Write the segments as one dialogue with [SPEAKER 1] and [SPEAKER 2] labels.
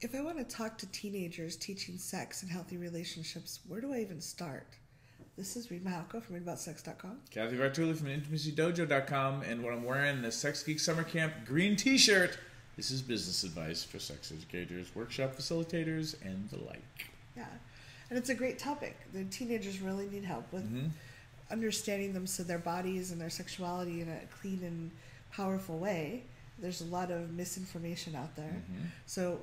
[SPEAKER 1] If I want to talk to teenagers teaching sex and healthy relationships, where do I even start? This is Reid from ReidAboutSex.com.
[SPEAKER 2] Cathy from IntimacyDojo.com, and what I'm wearing, the Sex Geek Summer Camp green t-shirt. This is business advice for sex educators, workshop facilitators, and the like.
[SPEAKER 1] Yeah, and it's a great topic. The teenagers really need help with understanding their bodies and their sexuality in a clean and powerful way. There's a lot of misinformation out there. So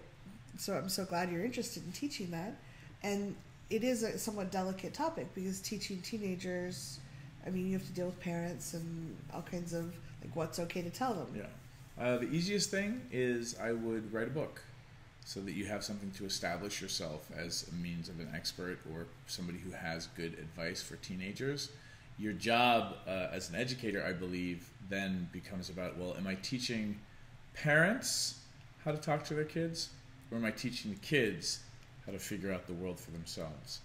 [SPEAKER 1] I'm so glad you're interested in teaching that. And it is a somewhat delicate topic because teaching teenagers, I mean, you have to deal with parents and all kinds of, like, what's okay to tell them.
[SPEAKER 2] Yeah. The easiest thing is I would write a book so that you have something to establish yourself as a means of an expert or somebody who has good advice for teenagers. Your job as an educator, I believe, then becomes about, well, am I teaching parents how to talk to their kids, or am I teaching the kids how to figure out the world for themselves?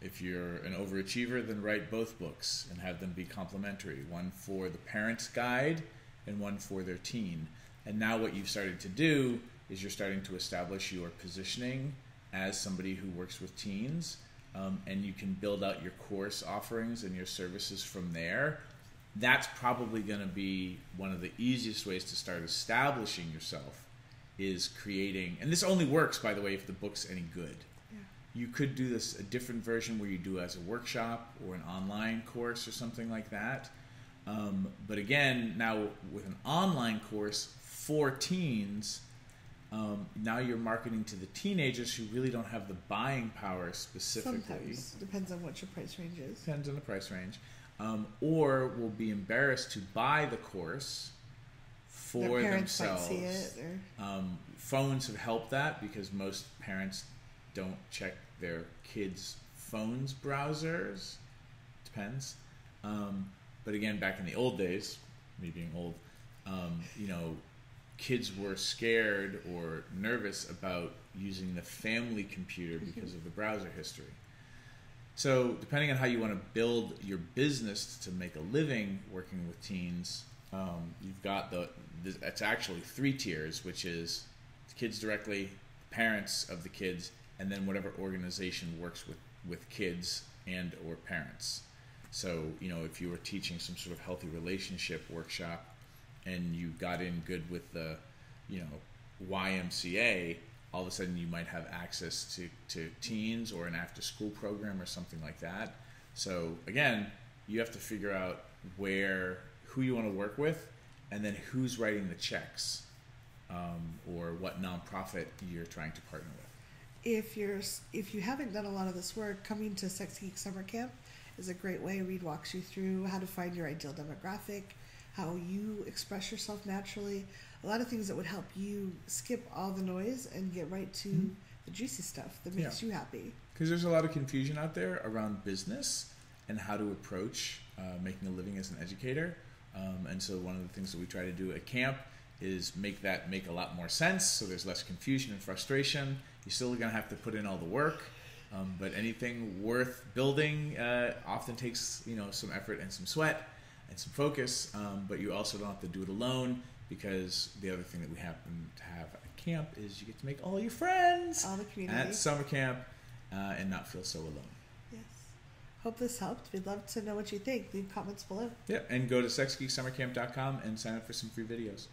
[SPEAKER 2] If you're an overachiever, then write both books and have them be complementary, one for the parent's guide and one for their teen. And now what you've started to do is you're starting to establish your positioning as somebody who works with teens, and you can build out your course offerings and your services from there. That's probably going to be one of the easiest ways to start establishing yourself, is creating, and this only works, by the way, if the book's any good. Yeah. You could do this, a different version where you do as a workshop or an online course or something like that. But again, now with an online course for teens, now you're marketing to the teenagers who really don't have the buying power specifically.
[SPEAKER 1] Sometimes. Depends on what your price range is.
[SPEAKER 2] Depends on the price range. Or will be embarrassed to buy the course for
[SPEAKER 1] their parents
[SPEAKER 2] themselves.
[SPEAKER 1] Might see it, or...
[SPEAKER 2] Phones have helped that because most parents don't check their kids' phones' browsers. Depends. But again, back in the old days, me being old, kids were scared or nervous about using the family computer because of the browser history. So depending on how you want to build your business to make a living working with teens, you've got it's actually 3 tiers, which is the kids directly, parents of the kids, and then whatever organization works with kids and or parents. So, if you were teaching some sort of healthy relationship workshop and you got in good with the, YMCA, all of a sudden you might have access to teens or an after-school program or something like that. So again, you have to figure out who you want to work with, and then who's writing the checks, or what nonprofit you're trying to partner with.
[SPEAKER 1] If you haven't done a lot of this work, coming to Sex Geek Summer Camp is a great way. Reid walks you through how to find your ideal demographic, how you express yourself naturally, a lot of things that would help you skip all the noise and get right to the juicy stuff that makes you happy.
[SPEAKER 2] Because there's a lot of confusion out there around business and how to approach making a living as an educator. And so one of the things that we try to do at camp is make a lot more sense, so there's less confusion and frustration. You're still going to have to put in all the work, but anything worth building often takes some effort and some sweat and some focus, but you also don't have to do it alone, because the other thing that we happen to have at camp is you get to make all your friends
[SPEAKER 1] all the community
[SPEAKER 2] at summer camp and not feel so alone.
[SPEAKER 1] Yes. Hope this helped. We'd love to know what you think. Leave comments below.
[SPEAKER 2] Yeah, and go to sexgeeksummercamp.com and sign up for some free videos.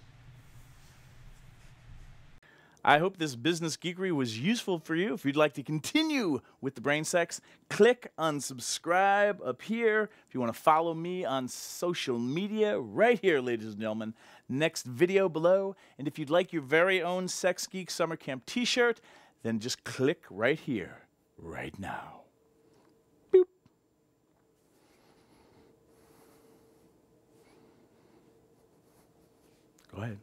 [SPEAKER 3] I hope this business geekery was useful for you. If you'd like to continue with the brain sex, click on subscribe up here. If you want to follow me on social media, right here, ladies and gentlemen, next video below. And if you'd like your very own Sex Geek Summer Camp t-shirt, then just click right here, right now. Boop. Go ahead.